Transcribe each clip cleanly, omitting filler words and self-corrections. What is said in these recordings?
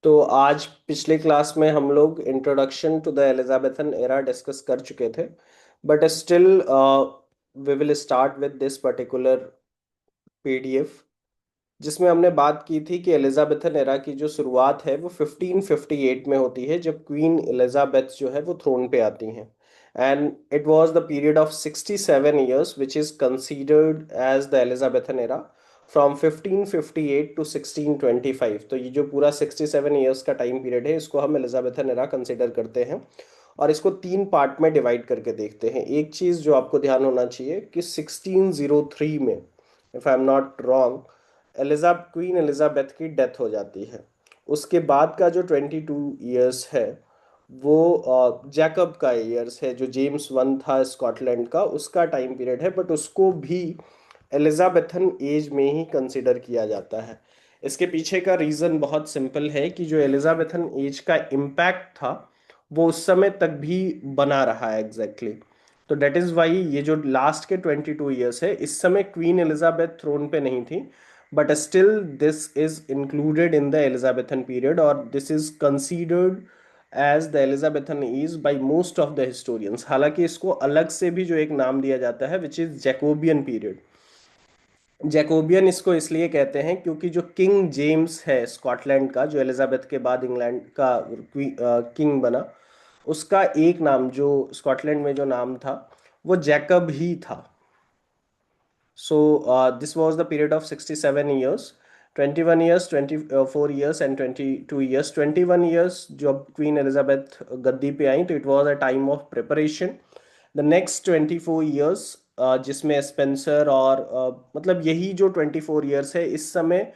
तो आज पिछले क्लास में हम लोग introduction to the Elizabethan era discuss कर चुके थे, but still we will start with this particular PDF, जिसमें हमने बात की थी कि एलिजाबेथन एरा की जो शुरुआत है वो 1558 में होती है, जब क्वीन एलिजाबेथ जो है वो थ्रोन पे आती हैं। And it was the period of 67 years which is considered as the Elizabethan era from 1558 to 1625। तो ये जो पूरा 67 ईयर्स का टाइम पीरियड है, इसको हम एलिजाबेथन एरा कंसीडर करते हैं। और इसको तीन पार्ट में डिवाइड करके देखते हैं। एक चीज़ जो आपको ध्यान होना चाहिए कि 1603 में, if I am not wrong, queen Elizabeth की डेथ हो जाती है। उसके बाद का जो 22 ईयर्स है वो जैकब का ईयर्स है, जो जेम्स वन था स्कॉटलैंड का, उसका टाइम पीरियड है, बट उसको भी एलिजाबेथन एज में ही कंसिडर किया जाता है। इसके पीछे का रीज़न बहुत सिंपल है कि जो एलिजाबेथन एज का इम्पैक्ट था वो उस समय तक भी बना रहा है एग्जैक्टली exactly। तो डेट इज़ वाई ये जो लास्ट के 22 ईयर्स है, इस समय क्वीन एलिजाबेथ थ्रोन पे नहीं थी, but still this is included in the Elizabethan period, और this is considered as the Elizabethan age by most of the historians. हालांकि इसको अलग से भी जो एक नाम दिया जाता है, which is Jacobean period. Jacobean इसको इसलिए कहते हैं क्योंकि जो किंग जेम्स है स्कॉटलैंड का, जो एलिजाबेथ के बाद इंग्लैंड का किंग बना, उसका एक नाम जो स्कॉटलैंड में जो नाम था वो जैकब ही था। So this was the period of 67 years, 21 years, 24 years and 22 years. 21 years जब क्वीन एलिजाबेथ गद्दी पे आई, तो it was a time of preparation. The next 24 years, जिसमें स्पेंसर और मतलब यही जो 24 years है, इस समय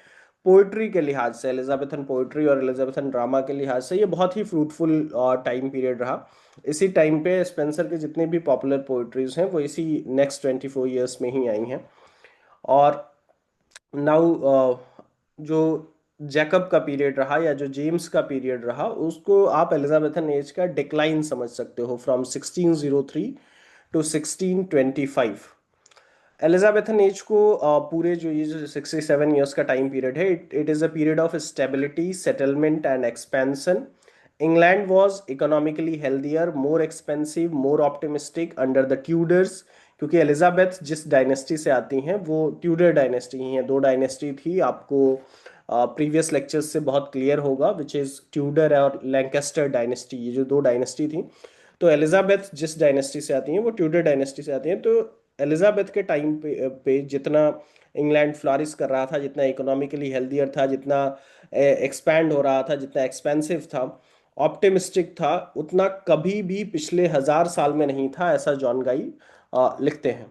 पोइट्री के लिहाज से, एलिजाबेथन पोइट्री और एलिजाबेथन ड्रामा के लिहाज से ये बहुत ही फ्रूटफुल टाइम पीरियड रहा। इसी टाइम पे स्पेंसर के जितने भी पॉपुलर पोइट्रीज हैं वो इसी नेक्स्ट 24 years में ही आई हैं। और नाउ जो जैकब का पीरियड रहा या जो जेम्स का पीरियड रहा, उसको आप एलिजाबेथन एज का डिक्लाइन समझ सकते हो, फ्रॉम 1603 टू 1625। एलिजाबेथन एज को पूरे जो ये जो 67 ईयर्स का टाइम पीरियड है, it is a period of stability, settlement and expansion. England was economically healthier, more expensive, more optimistic under the Tudors. क्योंकि एलिजाबेथ जिस डायनेस्टी से आती हैं वो ट्यूडर डायनेस्टी ही है। दो डायनेस्टी थी, आपको प्रीवियस लेक्चर्स से बहुत क्लियर होगा, विच इज़ ट्यूडर और लैंकेस्टर डायनेस्टी, ये जो दो डायनेस्टी थी। तो एलिजाबेथ जिस डायनेस्टी से आती हैं वो ट्यूडर डायनेस्टी से आती हैं। तो एलिजाबेथ के टाइम पे जितना इंग्लैंड फ्लॉरिश कर रहा था, जितना इकोनॉमिकली हेल्दियर था, जितना एक्सपैंड हो रहा था, जितना एक्सपेंसिव था, ऑप्टिमिस्टिक था, उतना कभी भी पिछले 1000 साल में नहीं था, ऐसा जॉन गाई लिखते हैं।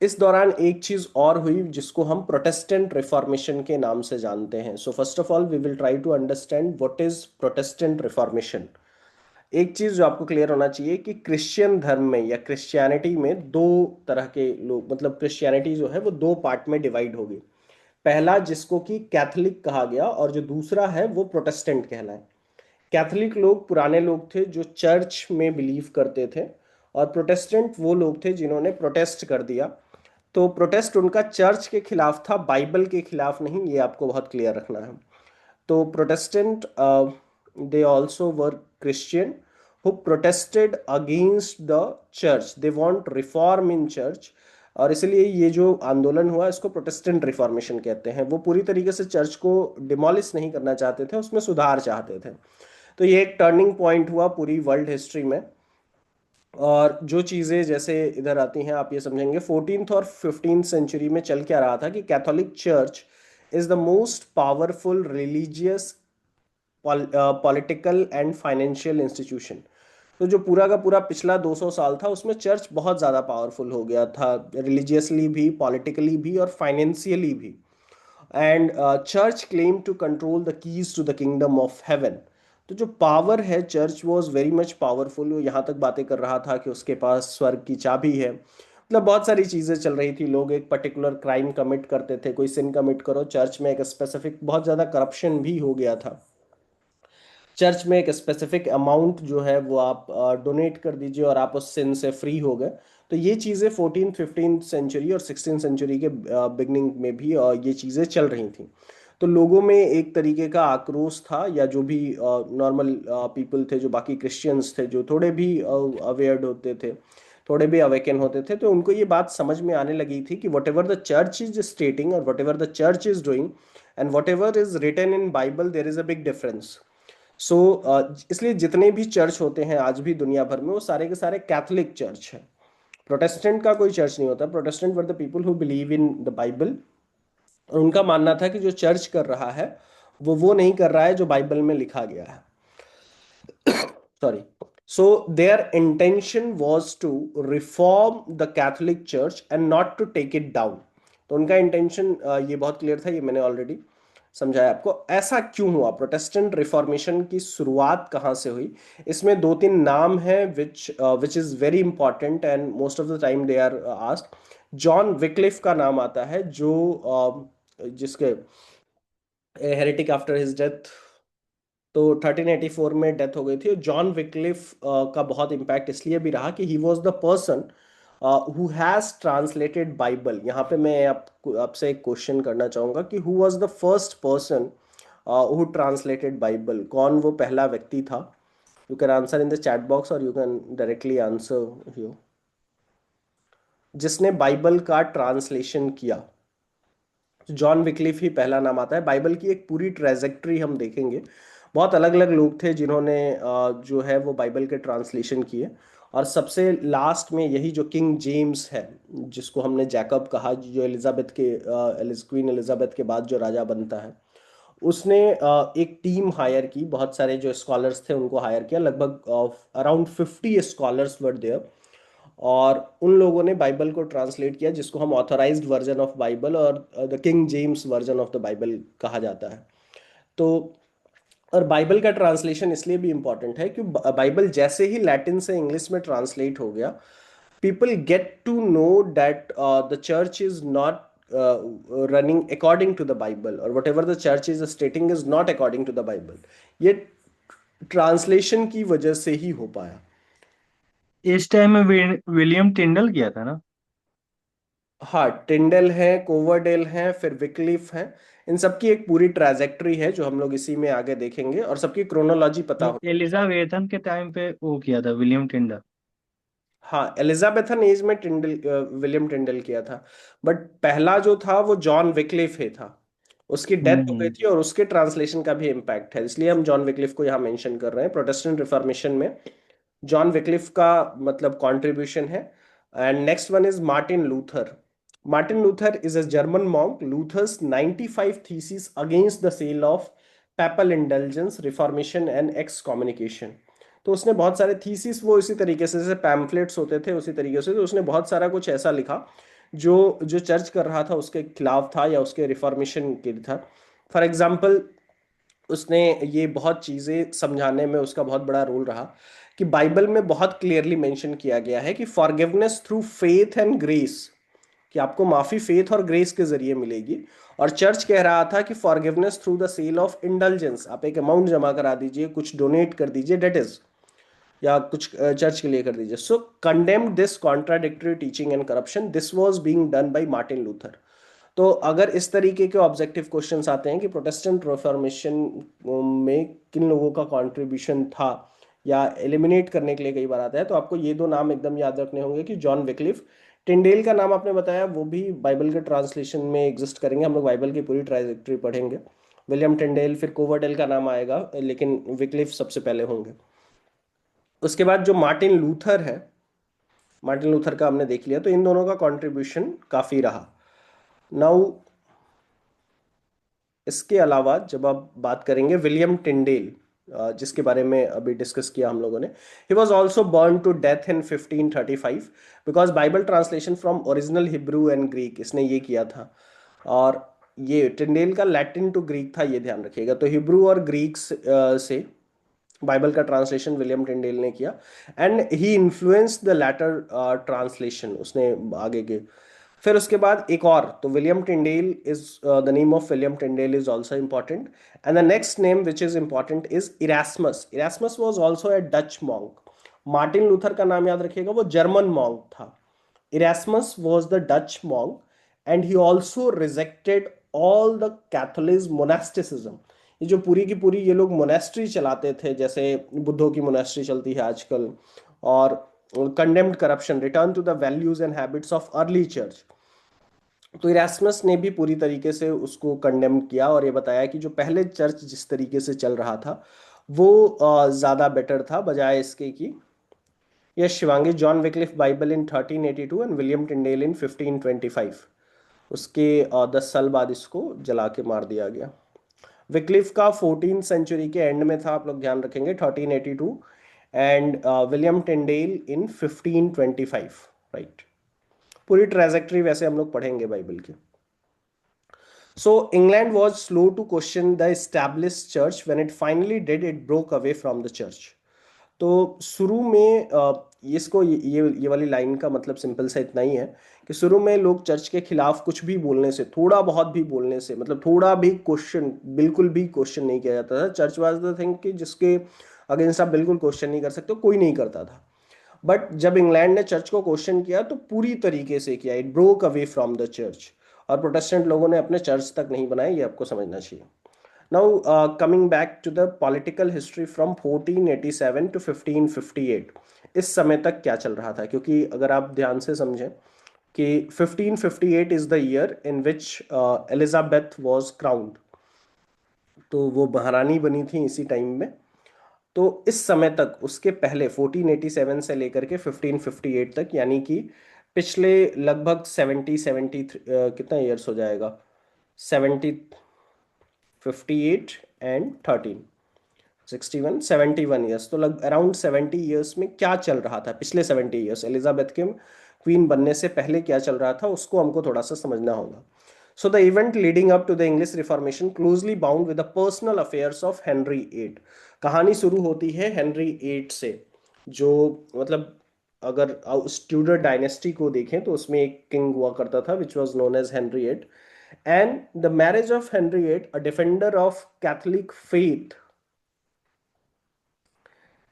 इस दौरान एक चीज और हुई जिसको हम प्रोटेस्टेंट रिफॉर्मेशन के नाम से जानते हैं। So first of all we will try to understand what is Protestant Reformation. एक चीज जो आपको क्लियर होना चाहिए कि क्रिश्चियन धर्म में या क्रिश्चियनिटी में दो तरह के लोग, मतलब क्रिश्चियनिटी जो है वो दो पार्ट में डिवाइड होगी। पहला जिसको कि कैथोलिक कहा गया, और जो दूसरा है वो प्रोटेस्टेंट कहलाए। कैथोलिक लोग पुराने लोग थे जो चर्च में बिलीव करते थे, और प्रोटेस्टेंट वो लोग थे जिन्होंने प्रोटेस्ट कर दिया। तो प्रोटेस्ट उनका चर्च के खिलाफ था, बाइबल के खिलाफ नहीं, ये आपको बहुत क्लियर रखना है। तो Protestant they also were Christian who protested against the church, they want reform in church. और इसलिए ये जो आंदोलन हुआ इसको प्रोटेस्टेंट रिफॉर्मेशन कहते हैं। वो पूरी तरीके से चर्च को डिमोलिश नहीं करना चाहते थे, उसमें सुधार चाहते थे। तो ये एक टर्निंग पॉइंट हुआ पूरी वर्ल्ड हिस्ट्री में। और जो चीज़ें जैसे इधर आती हैं आप ये समझेंगे, 14th और 15th सेंचुरी में चल क्या रहा था कि Catholic church is the most powerful religious, political and financial institution. तो जो पूरा का पूरा पिछला 200 साल था उसमें चर्च बहुत ज़्यादा पावरफुल हो गया था, रिलीजियसली भी, पॉलिटिकली भी और फाइनेंशियली भी। And church claim to control the keys to the kingdom of heaven. तो जो पावर है, church was very much powerful. वो यहाँ तक बातें कर रहा था कि उसके पास स्वर्ग की चाबी है, मतलब बहुत सारी चीज़ें चल रही थी। लोग एक पर्टिकुलर क्राइम कमिट करते थे, कोई सिन कमिट करो, चर्च में एक स्पेसिफिक बहुत ज़्यादा करप्शन भी हो गया था। चर्च में एक स्पेसिफिक अमाउंट जो है वो आप डोनेट कर दीजिए और आप उस सिन से फ्री हो गए। तो ये चीज़ें 14th 15th सेंचुरी और 16th सेंचुरी के बिगनिंग में भी ये चीज़ें चल रही थी। तो लोगों में एक तरीके का आक्रोश था, या जो भी नॉर्मल पीपल थे, जो बाकी क्रिश्चियंस थे, जो थोड़े भी अवेयर्ड होते थे, थोड़े भी अवेकन होते थे, तो उनको ये बात समझ में आने लगी थी कि whatever the church is stating और whatever the church is doing and whatever is written in Bible, there is a big difference. So इसलिए जितने भी चर्च होते हैं आज भी दुनिया भर में, वो सारे के सारे कैथोलिक चर्च हैं। प्रोटेस्टेंट का कोई चर्च नहीं होता। Protestant were the people who believe in the Bible, और उनका मानना था कि जो चर्च कर रहा है वो नहीं कर रहा है जो बाइबल में लिखा गया है। Sorry. So their intention was to reform the Catholic Church and not to take it down. तो उनका इंटेंशन ये बहुत क्लियर था, ये मैंने ऑलरेडी समझाया आपको। ऐसा क्यों हुआ, प्रोटेस्टेंट रिफॉर्मेशन की शुरुआत कहाँ से हुई? इसमें दो तीन नाम हैं which is very important and most of the time they are asked. John Wycliffe का नाम आता है, जो जिसके हेरेटिक आफ्टर हिज डेथ, तो 1384 में डेथ हो गई थी। जॉन विक्लिफ का बहुत इम्पैक्ट इसलिए भी रहा कि he was the person who has translated Bible. यहाँ पे मैं आपसे एक क्वेश्चन करना चाहूंगा कि who was the first person who translated Bible? कौन वो पहला व्यक्ति था? You can answer in the chat box और you can directly answer here, जिसने बाइबल का ट्रांसलेशन किया। जॉन विक्लिफ ही पहला नाम आता है। बाइबल की एक पूरी ट्रेजेक्ट्री हम देखेंगे, बहुत अलग अलग लोग थे जिन्होंने जो है वो बाइबल के ट्रांसलेशन किए। और सबसे लास्ट में यही जो किंग जेम्स है, जिसको हमने जैकब कहा, जो एलिजाबेथ के क्वीन एलिजाबेथ के बाद जो राजा बनता है, उसने एक टीम हायर की, बहुत सारे जो स्कॉलर्स थे उनको हायर किया, लगभग अराउंड 50 स्कॉलर्स वर देयर। और उन लोगों ने बाइबल को ट्रांसलेट किया, जिसको हम ऑथराइज्ड वर्जन ऑफ बाइबल और the king James version of the Bible कहा जाता है। तो और बाइबल का ट्रांसलेशन इसलिए भी इंपॉर्टेंट है कि बाइबल जैसे ही लैटिन से इंग्लिश में ट्रांसलेट हो गया, people get to know that the church is not running according to the Bible, or whatever the church is stating is not according to the Bible। ये translation की वजह से ही हो पाया। इस टाइम में विलियम टिंडल किया था ना? हाँ, टिंडल है, कोवरडेल है, फिर विक्लिफ है। इन सबकी एक पूरी ट्राजेक्ट्री है जो हम लोग इसी में आगे देखेंगे, और सबकी क्रोनोलॉजी पता तो हो। एलिजाबेथन के टाइम पे वो किया था विलियम टिंडल। हाँ, एलिजाबेथन एज में विलियम टिंडल किया था। बट पहला जो था वो जॉन विक्लिफ ही था। उसकी डेथ हो गई हम्म। थी, और उसके ट्रांसलेशन का भी इम्पैक्ट है, इसलिए हम जॉन विक्लिफ को यहाँ मेंशन कर रहे हैं। प्रोटेस्टेंट रिफॉर्मेशन में जॉन विक्लिफ का मतलब कंट्रीब्यूशन है। And next one is Martin Luther. Martin Luther is a German monk. Luther's 95 thesis against the sale of papal indulgence, reformation and excommunication. तो उसने बहुत सारे थीसिस, वो इसी तरीके से जैसे पैम्फलेट्स होते थे उसी तरीके से, तो उसने बहुत सारा कुछ ऐसा लिखा जो जो चर्च कर रहा था उसके खिलाफ था, या उसके रिफॉर्मेशन के लिए था। फॉर एग्जाम्पल, उसने ये बहुत चीज़ें समझाने में उसका बहुत बड़ा रोल रहा कि बाइबल में बहुत क्लियरली मेंशन किया गया है कि forgiveness through faith and grace, कि आपको माफी फेथ और ग्रेस के जरिए मिलेगी। और चर्च कह रहा था कि forgiveness through the sale of indulgence, आप एक अमाउंट जमा करा दीजिए, कुछ डोनेट कर दीजिए, डेट इज, या कुछ चर्च के लिए कर दीजिए। So condemned this contradictory teaching and corruption, this was being done by Martin Luther. तो अगर इस तरीके के ऑब्जेक्टिव क्वेश्चंस आते हैं कि प्रोटेस्टेंट रिफॉर्मेशन में किन लोगों का कंट्रीब्यूशन था, या एलिमिनेट करने के लिए कई बार आता है, तो आपको ये दो नाम एकदम याद रखने होंगे कि जॉन विक्लिफ। टिंडेल का नाम आपने बताया, वो भी बाइबल के ट्रांसलेशन में एग्जिस्ट करेंगे, हम लोग बाइबल की पूरी ट्राइजेक्टरी पढ़ेंगे। विलियम टिंडेल, फिर कोवरडेल का नाम आएगा, लेकिन विक्लिफ सबसे पहले होंगे। उसके बाद जो मार्टिन लूथर है, मार्टिन लूथर का हमने देख लिया, तो इन दोनों का कंट्रीब्यूशन काफी रहा। नाउ इसके अलावा जब आप बात करेंगे विलियम टिंडेल, जिसके बारे में अभी डिस्कस किया हम लोगों ने, he was also burn to death in 1535 because Bible translation from original Hebrew and Greek इसने ये किया था। और ये टिंडेल का लैटिन टू ग्रीक था, ये ध्यान रखिएगा। तो हिब्रू और ग्रीक से बाइबल का ट्रांसलेशन विलियम टिंडेल ने किया, and he influenced the latter translation, उसने आगे के। फिर उसके बाद एक और, तो William Tyndale is the name of William Tyndale is also important. And the next name which is important is Erasmus. Erasmus was also a Dutch monk. Martin Luther का नाम याद रखिएगा, वो जर्मन मॉन्क था। Erasmus was the Dutch monk, and he also rejected all the Catholic monasticism, ये जो पूरी की पूरी ये लोग मोनेस्ट्री चलाते थे, जैसे बुद्धों की मोनेस्ट्री चलती है आजकल, और condemned corruption, return to the values and habits of early church. तो इरास्मस ने भी पूरी तरीके से उसको कंडेम किया और ये बताया कि जो पहले चर्च जिस तरीके से चल रहा था वो ज्यादा बेटर था, बजाय इसके कि yes Shivangi, John Wycliffe Bible in 1382 and William Tyndale in 1525। उसके 10 साल बाद इसको जला के मार दिया गया। विक्लिफ का 14th सेंचुरी के एंड में था, आप लोग ध्यान रखेंगे, 1382, and William Tyndale in 1525, right. पूरी ट्रेजेक्ट्री वैसे हम लोग पढ़ेंगे बाइबल की। So England was slow to question the established church. When it finally did, it broke away from the church. तो शुरू में इसको ये वाली लाइन का मतलब सिंपल सा इतना ही है कि शुरू में लोग चर्च के खिलाफ कुछ भी बोलने से, थोड़ा बहुत भी बोलने से, मतलब थोड़ा भी क्वेश्चन, बिल्कुल भी क्वेश्चन नहीं किया जाता था। चर्च वाज द थिंग कि जिसके अगेंस्ट आप बिल्कुल क्वेश्चन नहीं कर सकते, कोई नहीं करता था। बट जब इंग्लैंड ने चर्च को क्वेश्चन किया तो पूरी तरीके से किया, it broke away from the church. और प्रोटेस्टेंट लोगों ने अपने चर्च तक नहीं बनाए, ये आपको समझना चाहिए। Now coming back to the political history from 1487 to 1558, इस समय तक क्या चल रहा था, क्योंकि अगर आप ध्यान से समझें कि 1558 is the year in which Elizabeth was crowned, तो वो महारानी बनी थी इसी टाइम में। तो इस समय तक, उसके पहले 1487 से लेकर के 1558 तक, यानी कि पिछले लगभग 70 कितना ईयर्स हो जाएगा, 58 एंड 13, 71 ईयर्स, तो लग अराउंड 70 ईयर्स में क्या चल रहा था, पिछले 70 ईयर्स एलिजाबेथ के क्वीन बनने से पहले क्या चल रहा था, उसको हमको थोड़ा सा समझना होगा। So the event leading up to the English Reformation closely bound with the personal affairs of Henry eight. कहानी शुरू होती है हेनरी एट से, जो मतलब अगर उस ट्यूडर डायनेस्टी को देखें तो उसमें एक किंग हुआ करता था which was known as Henry eight, and the marriage of Henry eight, a defender of Catholic faith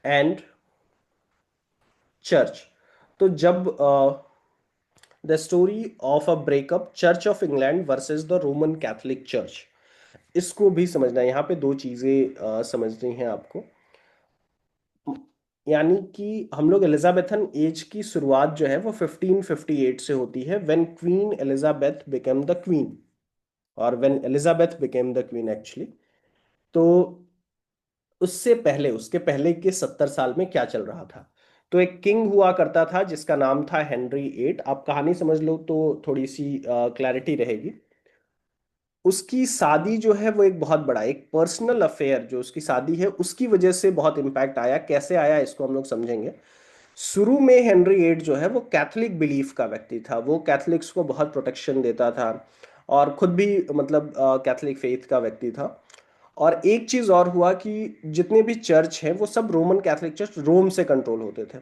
and church. तो जब the story of a breakup, church of England versus the Roman Catholic church, इसको भी समझना है। यहाँ पे दो चीजें समझनी है आपको, यानी कि हम लोग एलिजाबेथन एज की शुरुआत जो है वो 1558 से होती है, when Queen Elizabeth became the queen, और when Elizabeth became the queen actually. तो उससे पहले, उसके पहले के 70 साल में क्या चल रहा था, तो एक किंग हुआ करता था जिसका नाम था हेनरी एट। आप कहानी समझ लो तो थोड़ी सी क्लैरिटी रहेगी। उसकी शादी जो है वो एक बहुत बड़ा, एक पर्सनल अफेयर, जो उसकी शादी है उसकी वजह से बहुत इम्पैक्ट आया। कैसे आया इसको हम लोग समझेंगे। शुरू में हेनरी एट जो है वो कैथोलिक बिलीफ का व्यक्ति था, वो कैथोलिक्स को बहुत प्रोटेक्शन देता था और खुद भी मतलब कैथोलिक फेथ का व्यक्ति था। और एक चीज और हुआ कि जितने भी चर्च हैं वो सब रोमन कैथोलिक चर्च रोम से कंट्रोल होते थे,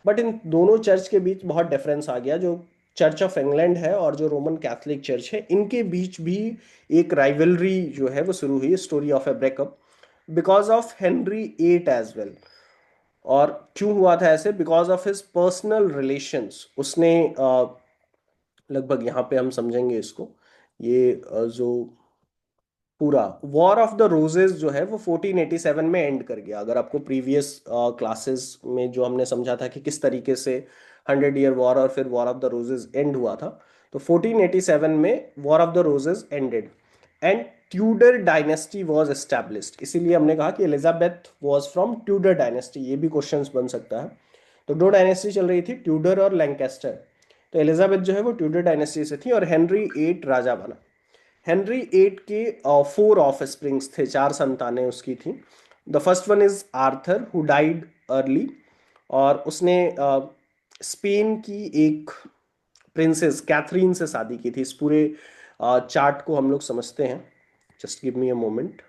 बट इन दोनों चर्च के बीच बहुत डिफरेंस आ गया। जो चर्च ऑफ इंग्लैंड है और जो रोमन कैथोलिक चर्च है, इनके बीच भी एक राइवलरी जो है वो शुरू हुई, story of a breakup, because of Henry eight as well. और क्यों हुआ था ऐसे, because of his personal relations. उसने लगभग यहाँ पे हम समझेंगे इसको, ये जो पूरा वॉर ऑफ द रोजेस जो है वो 1487 में एंड कर गया। अगर आपको प्रीवियस क्लासेस में जो हमने समझा था कि किस तरीके से 100 ईयर वॉर और फिर war of the roses and हुआ था, तो 1487 में war of the roses ended and Tudor dynasty was established. इसीलिए हमने कहा कि Elizabeth was from Tudor dynasty, ये भी क्वेश्चन बन सकता है। तो दो डायनेस्टी चल रही थी, ट्यूडर और लैंकेस्टर। तो एलिजाबेथ जो है वो ट्यूडर डायनेस्टी से थी और हेनरी एट राजा बना। हेनरी एट के 4 ऑफ स्प्रिंग्स थे, 4 संतानें उसकी थी। The first one is Arthur who died early, और उसने स्पेन की एक प्रिंसेस कैथरीन से शादी की थी। इस पूरे चार्ट को हम लोग समझते हैं, just give me a moment.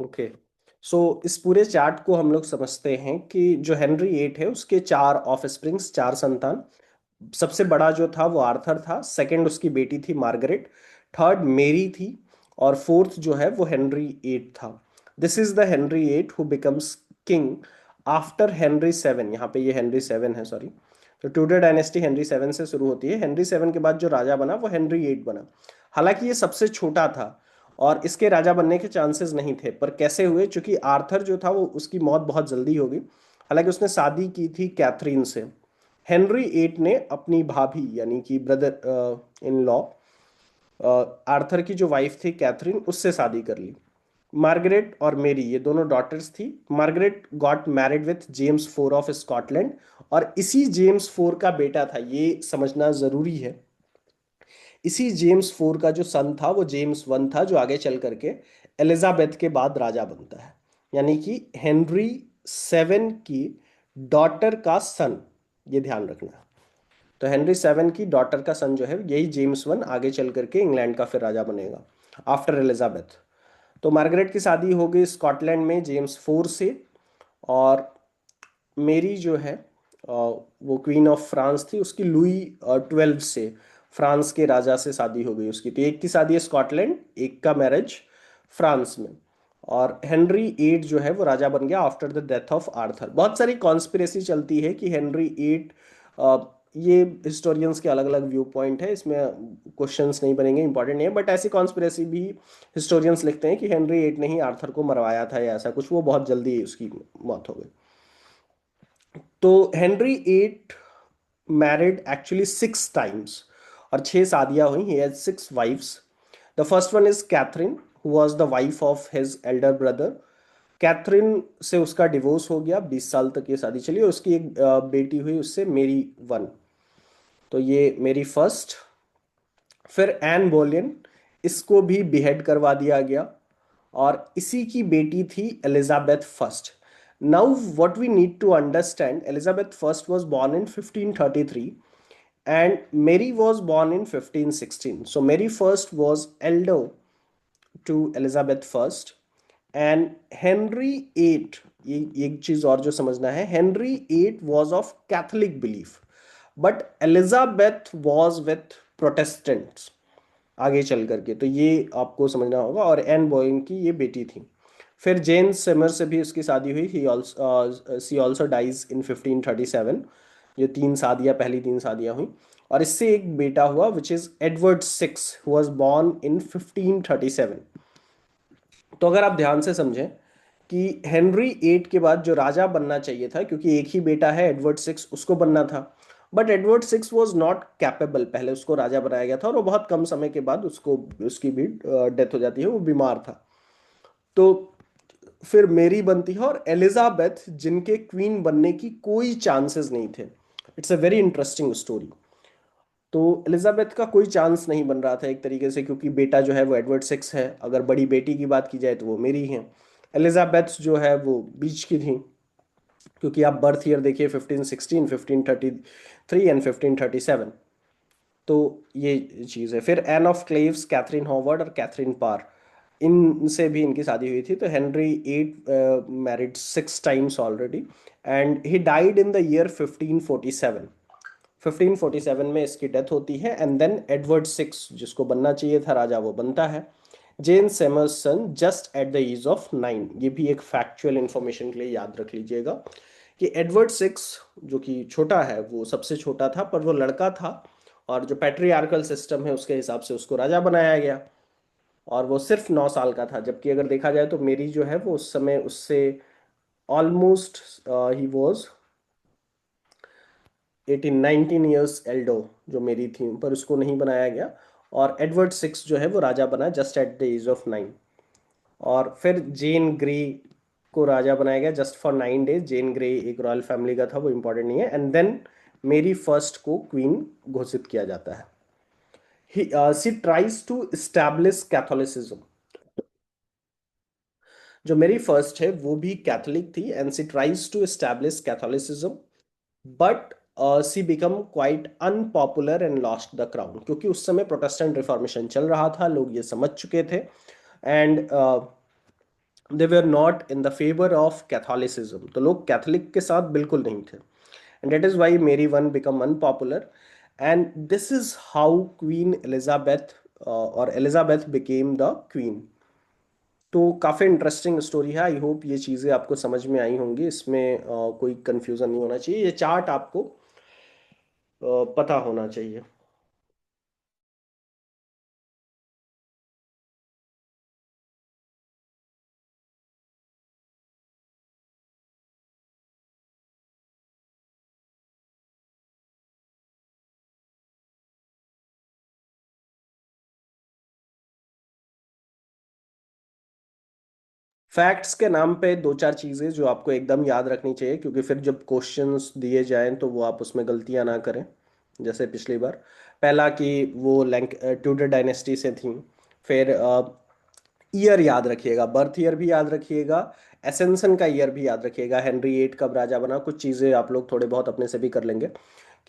Okay, so इस पूरे चार्ट को हम लोग समझते हैं कि जो हेनरी एट है उसके चार ऑफ स्प्रिंग्स, चार संतान। सबसे बड़ा जो था वो आर्थर था, सेकंड उसकी बेटी थी मार्गरेट, थर्ड मेरी थी, और फोर्थ जो है वो हेनरी एट था। This is the Henry eight who becomes king after Henry seven. यहाँ पे ये हेनरी सेवन है, सॉरी। तो ट्यूडर डायनेस्टी हेनरी सेवन से शुरू होती है। हेनरी सेवन के बाद जो राजा बना वो हेनरी एट बना। हालांकि ये सबसे छोटा था और इसके राजा बनने के चांसेस नहीं थे, पर कैसे हुए, क्योंकि आर्थर जो था वो उसकी मौत बहुत जल्दी हो गई। हालांकि उसने शादी की थी कैथरीन से। हेनरी एट ने अपनी भाभी यानी कि ब्रदर इन लॉ आर्थर की जो वाइफ थी कैथरीन, उससे शादी कर ली। मार्गरेट और मेरी ये दोनों डॉटर्स थी। Margaret got married with James four of Scotland, और इसी जेम्स फोर का बेटा था, ये समझना जरूरी है। इसी जेम्स फोर का जो सन था वो जेम्स वन था, जो आगे चल करके एलिजाबेथ के बाद राजा बनता है। यानी कि हेनरी सेवन की डॉटर का सन, ये ध्यान रखना। तो हेनरी सेवन की डॉटर का सन जो है यही जेम्स वन आगे चल करके इंग्लैंड का फिर राजा बनेगा आफ्टर एलिजाबेथ। तो मार्गरेट की शादी हो गई स्कॉटलैंड में जेम्स फोर से। और मेरी जो है वो क्वीन ऑफ फ्रांस थी, उसकी लुई ट्वेल्व से, फ्रांस के राजा से शादी हो गई उसकी। तो एक की शादी है स्कॉटलैंड, एक का मैरिज फ्रांस में। और हेनरी एट जो है वो राजा बन गया after the death of Arthur. बहुत सारी कॉन्स्पिरेसी चलती है कि हेनरी एट, ये हिस्टोरियंस के अलग अलग व्यू पॉइंट है, इसमें क्वेश्चंस नहीं बनेंगे, इंपॉर्टेंट नहीं है, बट ऐसी कॉन्स्पिरेसी भी हिस्टोरियंस लिखते हैं कि हेनरी एट ने ही आर्थर को मरवाया था या ऐसा कुछ, वो बहुत जल्दी उसकी मौत हो गई। तो Henry eight married actually six times, और छह शादियां हुई। He has six wifes. The first one is Catherine, who was the wife of his elder brother. Catherine से उसका डिवोर्स हो गया, 20 साल तक ये शादी चली, और उसकी एक बेटी हुई उससे, मेरी वन। तो ये मेरी फर्स्ट। फिर एन बोलियन, इसको भी बिहेड करवा दिया गया, और इसी की बेटी थी Elizabeth first. Now what we need to understand, Elizabeth first was born in 1533 and Mary was born in 1516. So Mary first was elder to Elizabeth first, and Henry VIII, ये एक चीज और जो समझना है, Henry eight was of Catholic belief, but Elizabeth was with Protestants आगे चल करके। तो ये आपको समझना होगा। और एन बोइंग की ये बेटी थी। फिर जेन सिमर से भी उसकी शादी हुई। सी ऑल्सो डाइज इन 1537। ये तीन शादियां, पहली तीन शादियां हुई। और इससे एक बेटा हुआ which is Edward six, who was born in 1537। तो अगर आप ध्यान से समझें कि हेनरी एट के बाद जो राजा बनना चाहिए था, क्योंकि एक ही बेटा है एडवर्ड सिक्स, उसको बनना था, but Edward six was not capable. पहले उसको राजा बनाया गया था और वो बहुत कम समय के बाद उसको, उसकी भी डेथ हो जाती है, वो बीमार था। तो फिर मेरी बनती है, और एलिजाबेथ जिनके क्वीन बनने की कोई चांसेस नहीं थे। It's a very interesting story. तो एलिजाबेथ का कोई चांस नहीं बन रहा था एक तरीके से, क्योंकि बेटा जो है वो एडवर्ड सिक्स है। अगर बड़ी बेटी की बात की जाए तो वो मेरी है। एलिजाबेथ जो है वो बीच की थी, क्योंकि आप बर्थ ईयर देखिए, 1516, 1533 एंड 1537। तो ये चीज़ है। फिर Anne of Cleves, Catherine Howard और कैथरीन पार, इनसे भी इनकी शादी हुई थी। तो Henry eight married six times already, and he died in the year 1547। 1547 में इसकी डेथ होती है। एंड देन एडवर्ड सिक्स, जिसको बनना चाहिए था राजा, वो बनता है। Jane Seymour son just at the age of 9। ये भी एक फैक्चुअल इंफॉर्मेशन के लिए याद रख लीजिएगा कि एडवर्ड सिक्स जो कि छोटा है, वो सबसे छोटा था, पर वो लड़का था, और जो पैट्रियार्कल सिस्टम है उसके हिसाब से उसको राजा बनाया गया। और वो सिर्फ 9 साल का था, जबकि अगर देखा जाए तो मेरी जो है वो उस समय उससे almost, he was 18 19 years Aldo, जो मेरी थी, पर उसको नहीं बनाया गया। और एडवर्ड सिक्स जो है वो राजा बना just at the age of 9। और फिर जेन ग्रे को राजा बनाया गया just for 9 days. Jane Grey एक रॉयल फैमिली का था, वो इंपॉर्टेंट नहीं है। एंड देन मेरी फर्स्ट को क्वीन घोषित किया जाता है। She tries to establish Catholicism. जो मेरी फर्स्ट है वो भी कैथोलिक थी, and she tries to establish Catholicism, but she become quite unpopular and lost the crown, क्योंकि उस समय प्रोटेस्टेंट रिफॉर्मेशन चल रहा था, लोग ये समझ चुके थे। And they were not in the favour of Catholicism, तो लोग कैथोलिक के साथ बिल्कुल नहीं थे, and that is why Mary one become unpopular, and this is how Queen Elizabeth or Elizabeth became the queen. तो काफ़ी इंटरेस्टिंग स्टोरी है। आई होप ये चीज़ें आपको समझ में आई होंगी, इसमें कोई कंफ्यूजन नहीं होना चाहिए, ये चार्ट आपको पता होना चाहिए। फैक्ट्स के नाम पे दो चार चीज़ें जो आपको एकदम याद रखनी चाहिए, क्योंकि फिर जब क्वेश्चंस दिए जाएं तो वो आप उसमें गलतियां ना करें जैसे पिछली बार। पहला कि वो ट्यूडर डायनेस्टी से थी। फिर ईयर याद रखिएगा, बर्थ ईयर भी याद रखिएगा, एसेंसन का ईयर भी याद रखिएगा, हेनरी एट कब राजा बना। कुछ चीज़ें आप लोग थोड़े बहुत अपने से भी कर लेंगे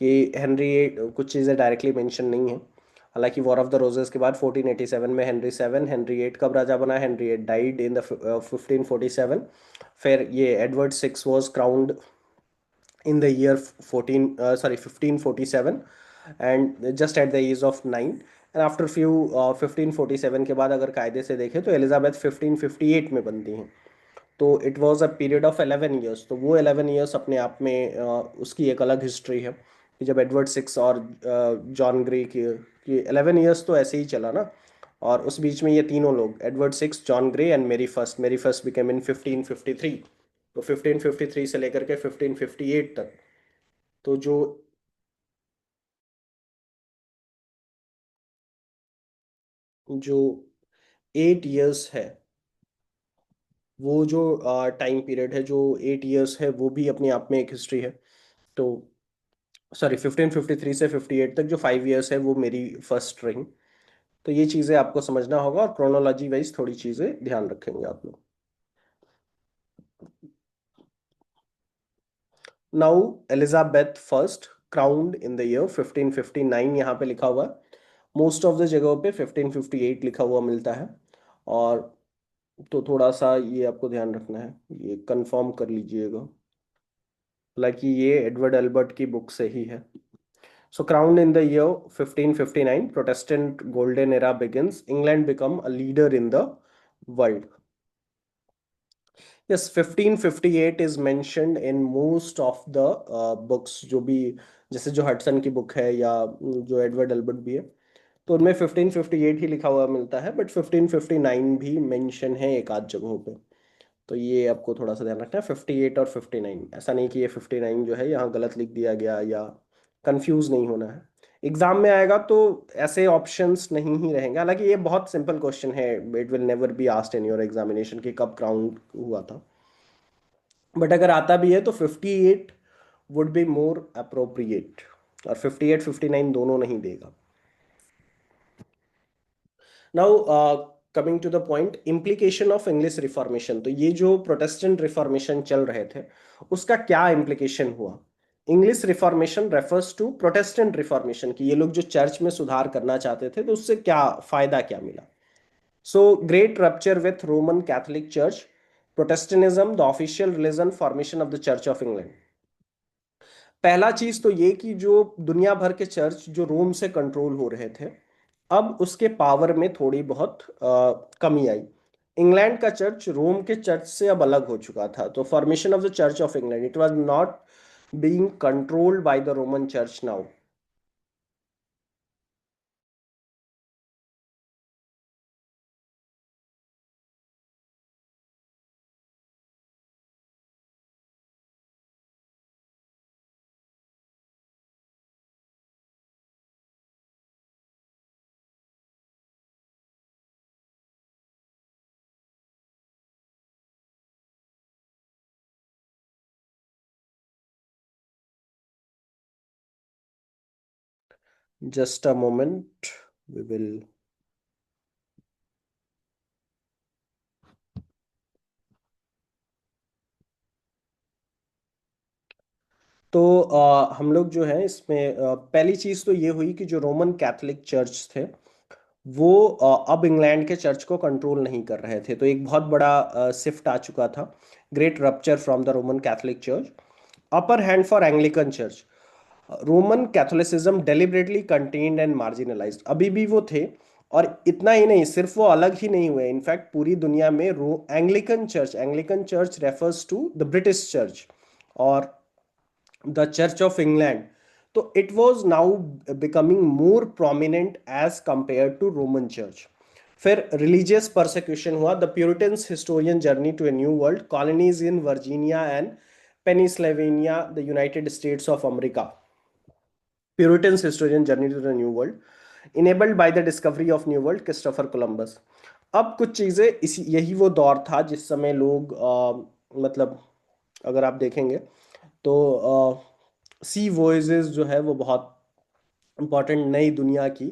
कि हेनरी एट, कुछ चीज़ें डायरेक्टली मेंशन नहीं है। हालांकि वॉर ऑफ द रोजेस के बाद 1487 में हेनरी सेवन, हेनरी एट कब राजा बना, Henry eight died in the 1547। फिर ये Edward six was crowned in the year 1547, and just at the age of 9, and after few 1547 के बाद अगर कायदे से देखें तो एलिजाबेथ 1558 में बनती हैं। तो it was a period of 11 years, तो वो 11 ईयर्स अपने आप में उसकी एक अलग हिस्ट्री है कि जब एडवर्ड सिक्स और जॉन ग्रे की 11 ईयर्स तो ऐसे ही चला ना। और उस बीच में ये तीनों लोग, Edward six, John grey and मेरी फर्स्ट बिकेम इन 1553। तो 1553 से लेकर के 1558 तक, तो जो 8 ईयर्स है, वो जो टाइम पीरियड है, जो 8 ईयर्स है, वो भी अपने आप में एक हिस्ट्री है। तो सॉरी, 1553 से 58 तक जो 5 ईयर्स है वो मेरी फर्स्ट रही। तो ये चीज़ें आपको समझना होगा, और क्रोनोलॉजी वाइज थोड़ी चीज़ें ध्यान रखेंगे आप लोग। Now Elizabeth first crowned in the year 1559 यहाँ पे लिखा हुआ है। मोस्ट ऑफ द जगहों पे 1558 लिखा हुआ मिलता है। और तो थोड़ा सा ये आपको ध्यान रखना है, ये कंफर्म कर लीजिएगा, हालांकि ये एडवर्ड एल्बर्ट की बुक से ही है। So crowned in the year 1559, Protestant golden era begins, England become a leader in the world. Yes, 1558 is mentioned in most of the books, जो भी, जैसे जो हडसन की बुक है या जो एडवर्ड एल्बर्ट भी है, तो उनमें 1558 ही लिखा हुआ मिलता है, बट 1559 भी मेंशन है एक आध जगहों पे। तो ये आपको थोड़ा सा ध्यान रखना है, 58 और 59, ऐसा नहीं कि ये 59 जो है यहाँ गलत लिख दिया गया, या कंफ्यूज नहीं होना है। एग्जाम में आएगा तो ऐसे ऑप्शंस नहीं ही रहेंगे, हालांकि ये बहुत सिंपल क्वेश्चन है, it will never be asked in your examination कि कब क्राउन हुआ था। बट अगर आता भी है तो 58 वुड बी मोर अप्रोप्रिएट, और 58 59 दोनों नहीं देगा। Now coming to the point, implication of English Reformation. तो ये जो प्रोटेस्टेंट रिफॉर्मेशन चल रहे थे, उसका क्या इम्प्लीकेशन हुआ। English Reformation refers to Protestant Reformation, कि ये लोग जो चर्च में सुधार करना चाहते थे तो उससे क्या फायदा क्या मिला। So great rupture with Roman Catholic church, Protestantism the official religion, formation of the church of England. पहला चीज तो ये कि जो दुनिया भर के चर्च जो रोम से कंट्रोल हो रहे थे, अब उसके पावर में थोड़ी बहुत कमी आई। इंग्लैंड का चर्च रोम के चर्च से अब अलग हो चुका था, तो formation of the church of England, it was not being controlled by the Roman church now. Just a moment, we will. तो हम लोग जो है इसमें पहली चीज तो ये हुई कि जो रोमन कैथोलिक चर्च थे वो अब इंग्लैंड के चर्च को कंट्रोल नहीं कर रहे थे। तो एक बहुत बड़ा शिफ्ट आ चुका था, great rupture from the Roman Catholic church. Upper hand for Anglican church, Roman Catholicism deliberately contained and marginalised, अभी भी वो थे। और इतना ही नहीं, सिर्फ वो अलग ही नहीं हुए, इनफैक्ट पूरी दुनिया में Anglican church refers to the British church और द चर्च ऑफ इंग्लैंड। तो it was now becoming more prominent as compare to Roman church. फिर रिलीजियस परसिक्यूशन हुआ, the Puritans historian journey to a new world, colonies in Virginia and Pennsylvania, the United States of America, Puritans historian journey to the new world enabled by the discovery of new world, Christopher Columbus. अब कुछ चीज़ें इसी, यही वो दौर था जिस समय लोग मतलब अगर आप देखेंगे तो सी वॉयजेस जो है वो बहुत इंपॉर्टेंट, नई दुनिया की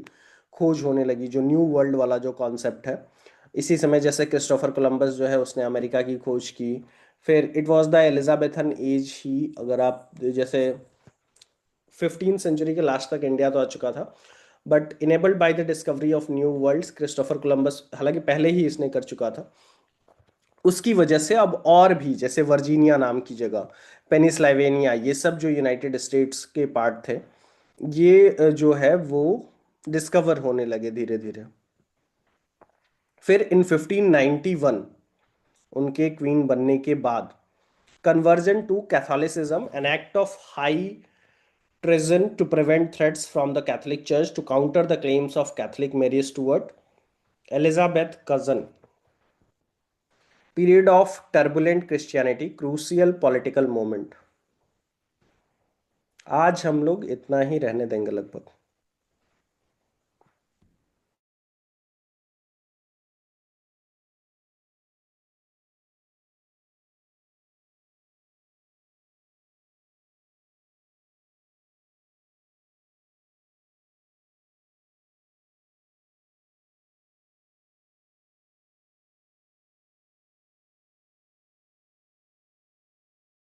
खोज होने लगी, जो न्यू वर्ल्ड वाला जो कॉन्सेप्ट है। इसी समय जैसे क्रिस्टोफर कोलंबस जो है उसने अमेरिका की खोज की। फिर it was the Elizabethan age ही, अगर आप जैसे 15th सेंचुरी के लास्ट तक इंडिया तो आ चुका था, but enabled by the discovery of new worlds, Christopher Columbus हालांकि पहले ही इसने कर चुका था, उसकी वजह से अब और भी जैसे वर्जीनिया नाम की जगह, पेनिसल्वेनिया, ये सब जो यूनाइटेड स्टेट्स के पार्ट थे, ये जो है वो डिस्कवर होने लगे धीरे धीरे। फिर इन 1591 उनके क्वीन बनने के बाद, conversion to Catholicism, an act of high treason to prevent threats from the Catholic Church, to counter the claims of Catholic Mary Stuart, Elizabeth cousin, period of turbulent Christianity, crucial political moment। आज हम लोग इतना ही रहने देंगे लगभग।